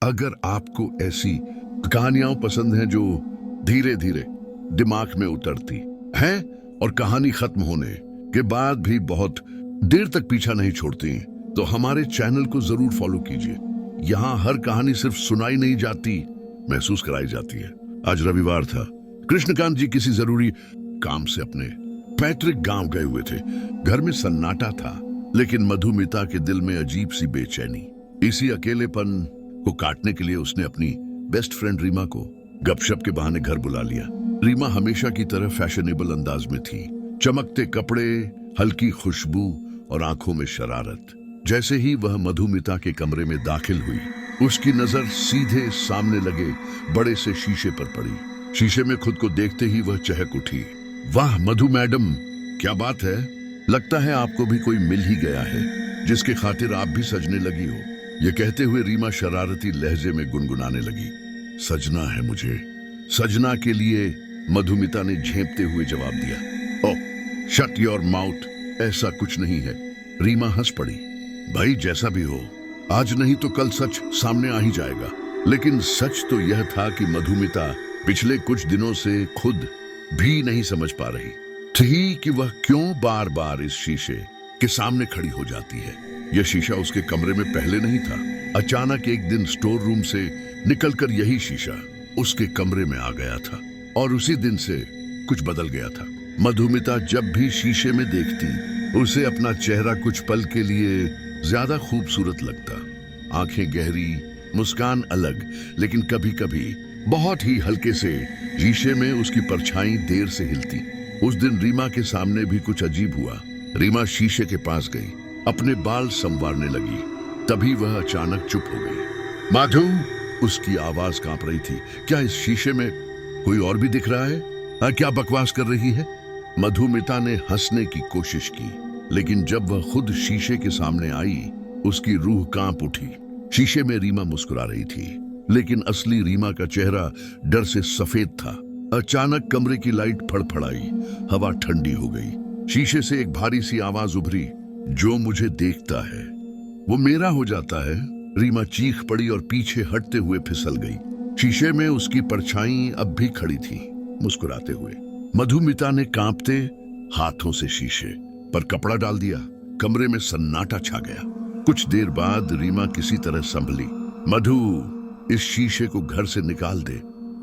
अगर आपको ऐसी कहानियां पसंद हैं जो धीरे धीरे दिमाग में उतरती हैं और कहानी खत्म होने के बाद भी बहुत देर तक पीछा नहीं छोड़ती, तो हमारे चैनल को जरूर फॉलो कीजिए। यहाँ हर कहानी सिर्फ सुनाई नहीं जाती, महसूस कराई जाती है। आज रविवार था। कृष्णकांत जी किसी जरूरी काम से अपने पैतृक गांव गए हुए थे। घर में सन्नाटा था, लेकिन मधुमिता के दिल में अजीब सी बेचैनी। इसी अकेलेपन को काटने के लिए उसने अपनी बेस्ट फ्रेंड रीमा को गपशप के बहाने घर बुला लिया। रीमा हमेशा की तरह फैशनेबल अंदाज में थी, चमकते कपड़े, हल्की खुशबू और आंखों में शरारत। जैसे ही वह मधुमिता के कमरे में दाखिल हुई, उसकी नजर सीधे सामने लगे बड़े से शीशे पर पड़ी। शीशे में खुद को देखते ही वह चहक उठी। वाह मधु मैडम, क्या बात है, लगता है आपको भी कोई मिल ही गया है जिसके खातिर आप भी सजने लगी हो। ये कहते हुए रीमा शरारती लहजे में गुनगुनाने लगी। सजना है मुझे, सजना के लिए, मधुमिता ने झेंपते हुए जवाब दिया। ओह शट योर माउथ, ऐसा कुछ नहीं है। रीमा हंस पड़ी। भाई जैसा भी हो, आज नहीं तो कल सच सामने आ ही जाएगा। लेकिन सच तो यह था कि मधुमिता पिछले कुछ दिनों से खुद भी नहीं समझ पा रही थी कि वह क्यों बार बार इस शीशे के सामने खड़ी हो जाती है। यह शीशा उसके कमरे में पहले नहीं था। अचानक एक दिन स्टोर रूम से निकलकर यही शीशा उसके कमरे में आ गया था और उसी दिन से कुछ बदल गया था। मधुमिता जब भी शीशे में देखती, उसे अपना चेहरा कुछ पल के लिए ज्यादा खूबसूरत लगता। आंखें गहरी, मुस्कान अलग, लेकिन कभी कभी बहुत ही हल्के से शीशे में उसकी परछाई देर से हिलती। उस दिन रीमा के सामने भी कुछ अजीब हुआ। रीमा शीशे के पास गई, अपने बाल संवारने लगी। तभी वह अचानक चुप हो गई। माधु, उसकी आवाज कांप रही थी। क्या इस शीशे में कोई और भी दिख रहा है? क्या बकवास कर रही है? मधुमिता ने हंसने की कोशिश की, लेकिन जब वह खुद शीशे के सामने आई, उसकी रूह कांप उठी। शीशे में रीमा मुस्कुरा रही थी, लेकिन असली रीमा का चेहरा डर से सफेद था। अचानक कमरे की लाइट फड़फड़ाई, हवा ठंडी हो गई। शीशे से एक भारी सी आवाज उभरी, जो मुझे देखता है वो मेरा हो जाता है। रीमा चीख पड़ी और पीछे हटते हुए फिसल गई। शीशे में उसकी परछाई अब भी खड़ी थी, मुस्कुराते हुए। मधुमिता ने कांपते हाथों से शीशे पर कपड़ा डाल दिया। कमरे में सन्नाटा छा गया। कुछ देर बाद रीमा किसी तरह संभली। मधु, इस शीशे को घर से निकाल दे,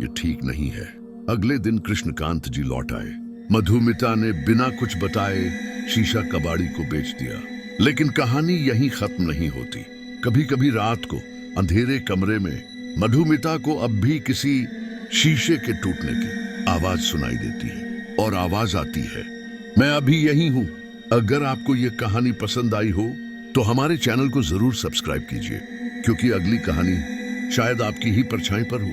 ये ठीक नहीं है। अगले दिन कृष्णकांत जी लौट आए। मधुमिता ने बिना कुछ बताए शीशा कबाड़ी को बेच दिया। लेकिन कहानी यहीं खत्म नहीं होती। कभी कभी रात को अंधेरे कमरे में मधुमिता को अब भी किसी शीशे के टूटने की आवाज सुनाई देती है और आवाज आती है, मैं अभी यहीं हूं। अगर आपको ये कहानी पसंद आई हो तो हमारे चैनल को जरूर सब्सक्राइब कीजिए, क्योंकि अगली कहानी शायद आपकी ही परछाई पर हो।